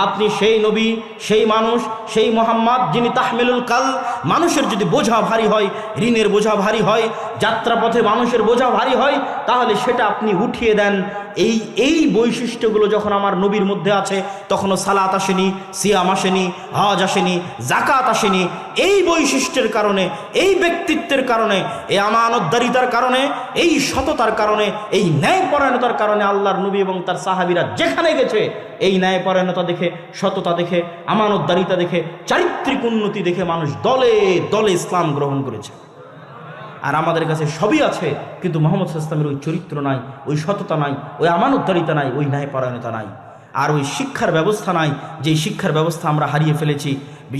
আপনি সেই নবী, সেই মানুষ, সেই মোহাম্মদ যিনি তাহমিলুল কাল। মানুষের যদি বোঝা ভারী হয়, ঋণের বোঝা ভারী হয়, যাত্রাপথে মানুষের বোঝা ভারী হয়, তাহলে সেটা আপনি উঠিয়ে দেন। এই বৈশিষ্ট্যগুলো যখন আমার নবীর মধ্যে আছে, তখনও সালাত আসেনি, সিয়াম আসেনি, হজ আসেনি, জাকাত আসেনি। এই বৈশিষ্ট্যের কারণে, এই ব্যক্তিত্বের কারণে, এই আমানতদারিতার কারণে, এই সততার কারণে, এই ন্যায়পরায়ণতার কারণে আল্লাহর নবী এবং তার সাহাবীরা যেখানে গেছে, এই ন্যায়পরায়ণতা দেখে, সততা দেখে, আমানতদারিতা দেখে, চারিত্রিক উন্নতি দেখে মানুষ দলে দলে ইসলাম গ্রহণ করেছে। আর আমাদের কাছে সবই আছে, কিন্তু মুহাম্মদ সাল্লাল্লাহু আলাইহি ওয়াসাল্লামের ওই চরিত্র নাই, ওই সততা নাই, ওই আমানতদারিতা নাই, ওই ন্যায়পরায়ণতা নাই, আর ওই শিক্ষার ব্যবস্থা নাই। যেই শিক্ষার ব্যবস্থা আমরা হারিয়ে ফেলেছি,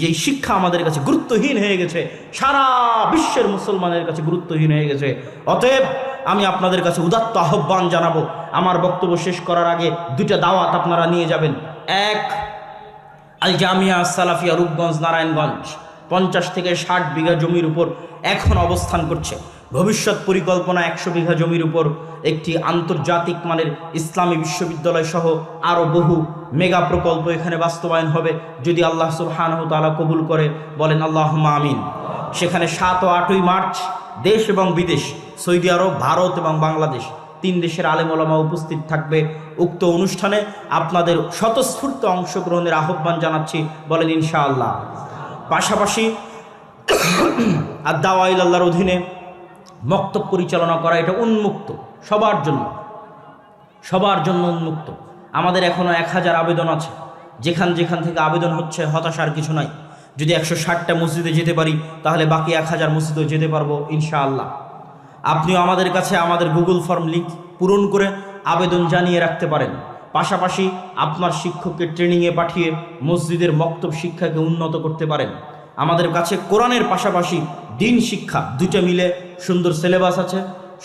যেই শিক্ষা আমাদের কাছে গুরুত্বহীন হয়ে গেছে, সারা বিশ্বের মুসলমানের কাছে গুরুত্বহীন হয়ে গেছে। অতএব আমি আপনাদের কাছে উদাত্ত আহ্বান জানাবো, আমার বক্তব্য শেষ করার আগে দুইটা দাওয়াত আপনারা নিয়ে যাবেন। এক, আল জামিয়া সালাফিয়া রূপগঞ্জ নারায়ণগঞ্জ 50 থেকে 60 বিঘা জমির উপর এখন অবস্থান করছে। ভবিষ্যৎ পরিকল্পনা 100 বিঘা জমির উপর একটি আন্তর্জাতিক মানের ইসলামী বিশ্ববিদ্যালয় সহ আরও বহু মেগা প্রকল্প এখানে বাস্তবায়ন হবে, যদি আল্লাহ সুবহানাহু ওয়া তাআলা কবুল করে। বলেন আল্লাহুম্মা আমিন। সেখানে 7 ও 8ই মার্চ দেশ এবং বিদেশ, সৌদি আরব, ভারত এবং বাংলাদেশ 3 দেশের আলেম ওলামা উপস্থিত থাকবে। উক্ত অনুষ্ঠানে আপনাদের স্বতঃস্ফূর্ত অংশগ্রহণের আহ্বান জানাচ্ছি। বলেন ইনশাআল্লাহ। পাশাপাশি আদ-দাওয়া ইলাল্লাহর অধীনে মক্তব পরিচালনা করা, এটা উন্মুক্ত, সবার জন্য উন্মুক্ত। আমাদের এখনও 1000 আবেদন আছে। যেখান থেকে আবেদন হচ্ছে, হতাশার কিছু নাই। যদি 160টা মসজিদে যেতে পারি, তাহলে বাকি 1000 মসজিদেও যেতে পারবো ইনশাআল্লাহ। আপনিও আমাদের কাছে আমাদের গুগল ফর্ম লিঙ্ক পূরণ করে আবেদন জানিয়ে রাখতে পারেন। পাশাপাশি আপনার শিক্ষককে ট্রেনিংয়ে পাঠিয়ে মসজিদের মক্তব শিক্ষাকে উন্নত করতে পারেন। আমাদের কাছে কোরআনের পাশাপাশি দিন শিক্ষা দুইটা মিলে সুন্দর সিলেবাস আছে,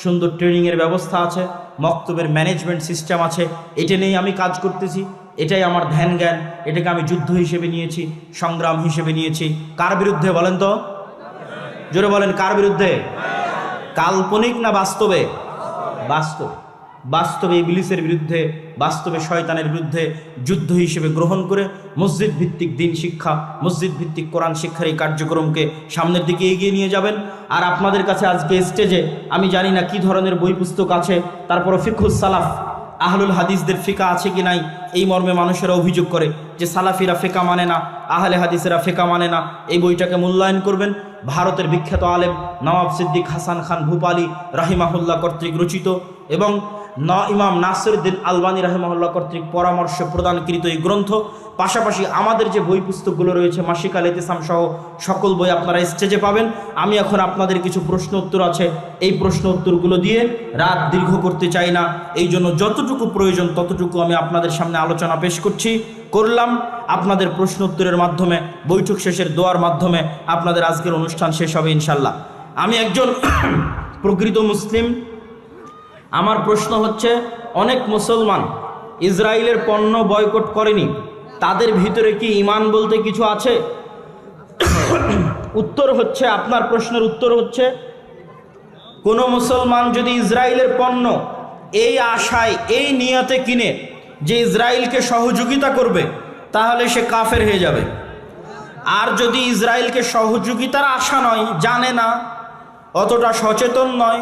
সুন্দর ট্রেনিংয়ের ব্যবস্থা আছে, মক্তবের ম্যানেজমেন্ট সিস্টেম আছে। এটা নিয়েই আমি কাজ করতেছি, এটাই আমার ধ্যান জ্ঞান। এটাকে আমি যুদ্ধ হিসেবে নিয়েছি, সংগ্রাম হিসেবে নিয়েছি। কার বিরুদ্ধে বলেন তো? জোরে বলেন, কার বিরুদ্ধে? কাল্পনিক না বাস্তবে? বাস্তবে ইবলিসের বিরুদ্ধে, বাস্তবে শয়তানের বিরুদ্ধে যুদ্ধ হিসেবে গ্রহণ করে মসজিদ ভিত্তিক দিন শিক্ষা, মসজিদ ভিত্তিক কোরআন শিক্ষার এই কার্যক্রমকে সামনের দিকে এগিয়ে নিয়ে যাবেন। আর আপনাদের কাছে আজকে স্টেজে আমি জানি না কি ধরনের বই পুস্তক আছে, তারপরে ফিকহুস সালাফ, আহলুল হাদিসদের ফিকা আছে কি নাই, এই মর্মে মানুষেরা অভিযোগ করে যে সালাফিরা ফিকা মানে না, আহলে হাদিসেরা ফিকা মানে না। এই বইটাকে মূল্যায়ন করবেন। ভারতের বিখ্যাত আলেম নওয়াব সিদ্দিক হাসান খান ভূপালী রাহিমাহুল্লাহ কর্তৃক রচিত এবং ইমাম নাসিরউদ্দিন আলবানী রাহিমাহুল্লাহ কর্তৃক পরামর্শ প্রদানকৃত এই গ্রন্থ। পাশাপাশি আমাদের যে বই পুস্তকগুলো রয়েছে, মাসিক আল ইতিসাম সহ সকল বই আপনারা স্টেজে পাবেন। আমি এখন আপনাদের কিছু প্রশ্ন উত্তর আছে, এই প্রশ্ন উত্তরগুলো দিয়ে রাত দীর্ঘ করতে চাই না, এই জন্য যতটুকু প্রয়োজন ততটুকু আমি আপনাদের সামনে আলোচনা পেশ করলাম। আপনাদের প্রশ্ন উত্তরের মাধ্যমে, বৈঠক শেষের দোয়ার মাধ্যমে আপনাদের আজকের অনুষ্ঠান শেষ হবে ইনশাল্লাহ। আমি একজন প্রকৃত মুসলিম। আমার প্রশ্ন হচ্ছে, অনেক মুসলমান ইসরায়েলের পণ্য বয়কট করেনি, তাদের ভিতরে কি ঈমান বলতে কিছু আছে? উত্তর হচ্ছে, আপনার প্রশ্নের উত্তর হচ্ছে, কোনো মুসলমান যদি ইসরায়েলের পণ্য এই আশায়, এই নিয়তে কিনে যে ইসরায়েলকে সহযোগিতা করবে, তাহলে সে কাফের হয়ে যাবে। আর যদি ইসরায়েলকে সহযোগিতার আশা নয়, জানে না, অতটা সচেতন নয়,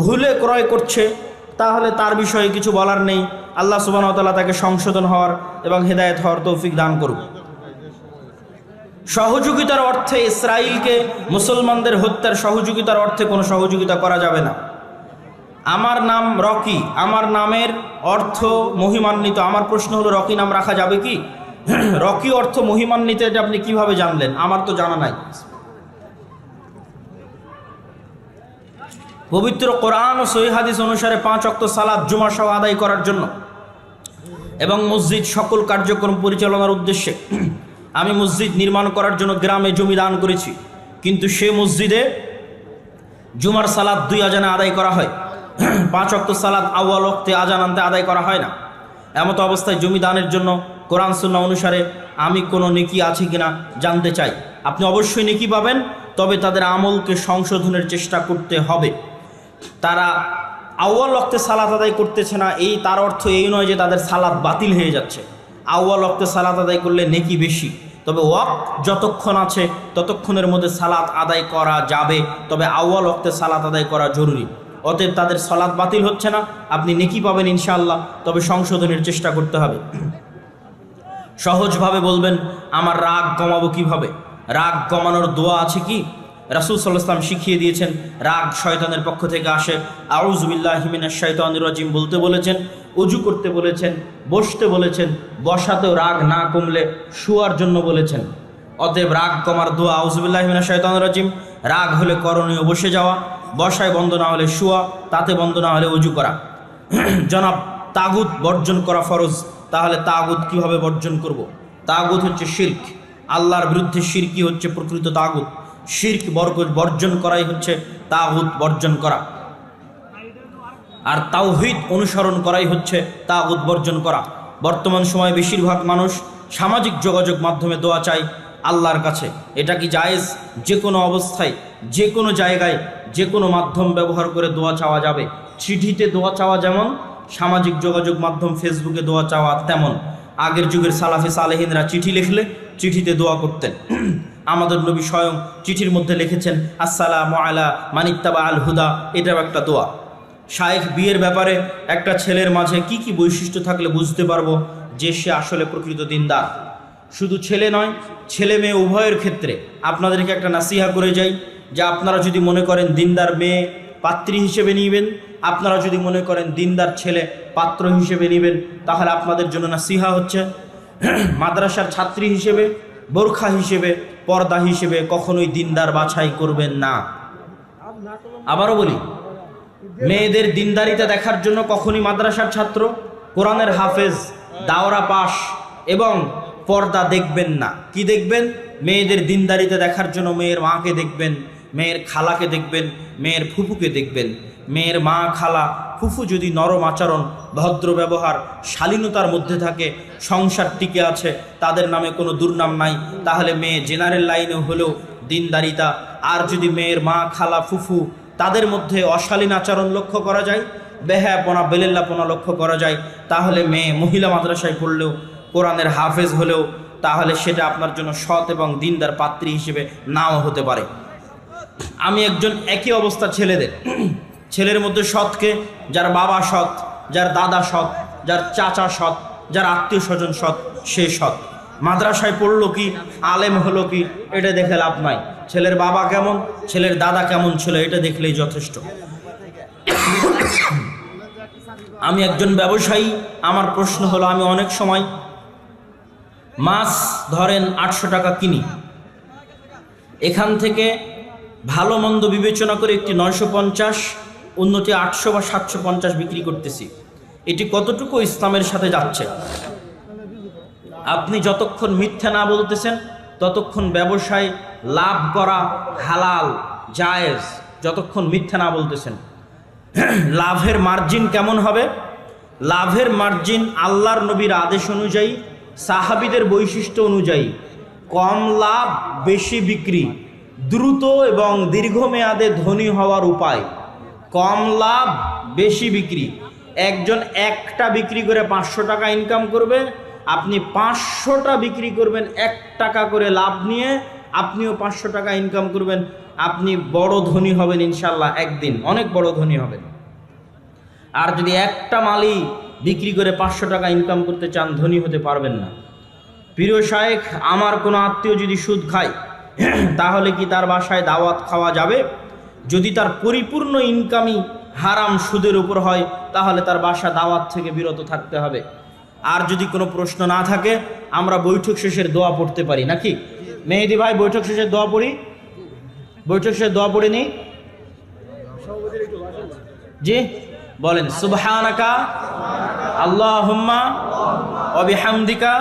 ভুলে ক্রয় করছে, তাহলে তার বিষয়ে কিছু বলার নেই। আল্লাহ সুবহানাহু ওয়া তাআলা তাকে সংশোধন হওয়ার এবং হেদায়েত হওয়ার তৌফিক দান করুন। সহযোগিতার অর্থে ইসরায়েলকে মুসলমানদের হত্যার সহযোগিতার অর্থে কোনো সহযোগিতা করা যাবে না। আমার নাম রকি, আমার নামের অর্থ মহিমান্বিত। আমার প্রশ্ন হলো, রকি নাম রাখা যাবে কি? রকি অর্থ মহিমান্বিত, এটা আপনি কিভাবে জানলেন? আমার তো জানা নাই। পবিত্র কোরআন ও সহিহ হাদিস অনুসারে 5 ওয়াক্ত সালাত জুমা সহ আদায় করার জন্য এবং মসজিদ সকল কার্যক্রম পরিচালনার উদ্দেশ্যে আমি মসজিদ নির্মাণ করার জন্য গ্রামে জমি দান করেছি, কিন্তু সে মসজিদে জুমার সালাত 2 আজানে আদায় করা হয়। 5 ওয়াক্ত সালাত আউয়াল ওয়াক্তে আজান আনতে আদায় করা হয় না। এমত অবস্থায় জমি দানের জন্য কোরআন সুন্নাহ অনুসারে আমি কোনো নেকি আছে কিনা জানতে চাই। আপনি অবশ্যই নেকি পাবেন, তবে তাদের আমলকে সংশোধনের চেষ্টা করতে হবে। তারা আউয়াল ওয়াক্তে সালাত আদায় করতেছে না, এই তার অর্থ এই নয় যে তাদের সালাত বাতিল হয়ে যাচ্ছে। আউয়াল ওয়াক্তে সালাত আদায় করলে নেকি বেশি, তবে ওয়াক্ত যতক্ষণ আছে ততক্ষণের মধ্যে সালাত আদায় করা যাবে, তবে আউয়াল ওয়াক্তে সালাত আদায় করা জরুরি। অতএব তাদের সালাত বাতিল হচ্ছে না, আপনি নেকি পাবেন ইনশাআল্লাহ, তবে সংশোধনের চেষ্টা করতে হবে। সহজভাবে বলবেন, আমার রাগ কমাবো কিভাবে? রাগ কমানোর দোয়া আছে কি? রাসূল সাল্লাল্লাহু আলাইহি ওয়াসাল্লাম শিখিয়ে দিয়েছেন, রাগ শয়তানের পক্ষ থেকে আসে। আউযু বিল্লাহি মিনাশ শাইতানির রাজিম বলতে বলেছেন, ওযু করতে বলেছেন, বসতে বলেছেন, বসাতেও রাগ না কমলে শোয়ার জন্য বলেছেন। অতএব রাগ কমার দোয়া আউযু বিল্লাহি মিনাশ শাইতানির রাজিম। রাগ হলে করণীয় বসে যাওয়া, বসায় বন্ধ না হলে শোয়া, তাতে বন্ধ না হলে ওযু করা। জনাব, তাগুত বর্জন করা ফরজ। তাহলে তাগুত কিভাবে বর্জন করব? তাগুত হচ্ছে শিরক, আল্লাহর বিরুদ্ধে শিরকি হচ্ছে প্রকৃত তাগুত। শিরক বর্জন করাই হচ্ছে তাগুত বর্জন করা, আর তাওহীদ অনুসরণ করাই হচ্ছে তাগুত বর্জন করা। বর্তমান সময়ে বেশিরভাগ মানুষ সামাজিক যোগাযোগ মাধ্যমে দোয়া চায় আল্লাহর কাছে। এটা কি জায়েজ? যে কোনো অবস্থায়, যে কোনো জায়গায়, যে কোনো মাধ্যম ব্যবহার করে দোয়া চাওয়া যাবে। চিঠিতে দোয়া চাওয়া যেমন, সামাজিক যোগাযোগ মাধ্যম ফেসবুকে দোয়া চাওয়া তেমন। আগের যুগের সালাফে সালেহিনরা চিঠি লিখলে চিঠিতে দোয়া করতেন। আমাদের নবী স্বয়ং চিঠির মধ্যে লিখেছেন আসসালামু আলা মানিত্তাবা আল হুদা, এটাও একটা দোয়া। শায়েখ বিয়ের ব্যাপারে একটা ছেলের মাঝে কি কি বৈশিষ্ট্য থাকলে বুঝতে পারবো যে সে আসলে প্রকৃত দিনদার? শুধু ছেলে নয়, ছেলে মেয়ে উভয়ের ক্ষেত্রে আপনাদেরকে একটা নাসিহা করে যাই, যে আপনারা যদি মনে করেন দিনদার মেয়ে পাত্রী হিসেবে নিবেন, আপনারা যদি মনে করেন দিনদার ছেলে পাত্র হিসেবে নেবেন, তাহলে আপনাদের জন্য নাসিহা হচ্ছে, মাদ্রাসার ছাত্রী হিসেবে, বোরখা হিসেবে, পর্দা হিসেবে কখনোই দিনদার বাছাই করবেন না। আবারও বলি, মেয়েদের দিনদারিতা দেখার জন্য কখনোই মাদ্রাসার ছাত্র, কোরআনের হাফেজ, দাওরা পাশ এবং পর্দা দেখবেন না। কি দেখবেন? মেয়েদের দিনদারিতা দেখার জন্য মেয়ের মাকে দেখবেন, মেয়ের খালাকে দেখবেন, মেয়ের ফুফুকে দেখবেন। মেয়ের মা, খালা, ফুফু যদি নরম আচরণ, ভদ্র ব্যবহার, শালীনতার মধ্যে থাকে, সংসার টিকে আছে, তাদের নামে কোনো দুর্নাম নাই, তাহলে মেয়ে জেনারেল লাইনে হলেও দিনদারিতা। আর যদি মেয়ের মা, খালা, ফুফু তাদের মধ্যে অশালীন আচরণ লক্ষ্য করা যায়, বেহায়াপনা, বেলেল্লাপনা লক্ষ্য করা যায়, তাহলে মেয়ে মহিলা মাদ্রাসায় পড়লেও, কোরআনের হাফেজ হলেও, তাহলে সেটা আপনার জন্য সৎ এবং দিনদার পাত্রী হিসেবে নাও হতে পারে। আমি একজন একই অবস্থা ছেলেদের, ছেলের মধ্যে সৎকে, যার বাবা সৎ, যার দাদা সৎ, যার চাচা সৎ, যার আত্মীয় স্বজন সৎ, সে সৎ। মাদ্রাসায় পড়লো কি, আলেম হলো কি, এটা দেখে লাভ নাই। ছেলের বাবা কেমন, ছেলের দাদা কেমন ছিল, এটা দেখলেই যথেষ্ট। আমি একজন ব্যবসায়ী, আমার প্রশ্ন হলো, আমি অনেক সময় মাছ ধরেন 800 টাকা কিনি, এখান থেকে ভালো মন্দ বিবেচনা করে একটি 950, অন্যটি 800 বা 750 বিক্রি করতেছি। এটি কতটুকু ইসলামের সাথে যাচ্ছে? আপনি যতক্ষণ মিথ্যা না বলতেছেন ততক্ষণ ব্যবসায় লাভ করা হালাল, জায়েজ। যতক্ষণ মিথ্যা না বলতেছেন। লাভের মার্জিন কেমন হবে? লাভের মার্জিন আল্লাহর নবীর আদেশ অনুযায়ী, সাহাবীদের বৈশিষ্ট্য অনুযায়ী, কম লাভ বেশি বিক্রি, দ্রুত এবং দীর্ঘমেয়াদে ধনী হওয়ার উপায়। কম লাভ বেশি বিক্রি। একজন একটা বিক্রি করে 500 টাকা ইনকাম করবে, আপনি 500টা বিক্রি করবেন 1 টাকা করে লাভ নিয়ে, আপনিও 500 টাকা ইনকাম করবেন, আপনি বড় ধনী হবেন ইনশাল্লাহ, একদিন অনেক বড় ধনী হবেন। আর যদি একটা মালই বিক্রি করে 500 টাকা ইনকাম করতে চান, ধনী হতে পারবেন না। প্রিয় শায়েখ, আমার কোনো আত্মীয় যদি সুদ খায়, তাহলে কি তার বাসায় দাওয়াত খাওয়া যাবে? যদি তার পরিপূর্ণ ইনকামই হারাম সুদের উপর হয়, তাহলে তার বাসা দাওয়াত থেকে বিরত থাকতে হবে। আর যদি কোনো প্রশ্ন না থাকে, আমরা বৈঠক শেষের দোয়া পড়তে পারি নাকি? মেহেদি ভাই, বৈঠক শেষের দোয়া পড়ি? বৈঠক শেষের দোয়া পড়ে নি? জি বলেন, সুবহানাকা আল্লাহুম্মা ওয়া বিহামদিকা।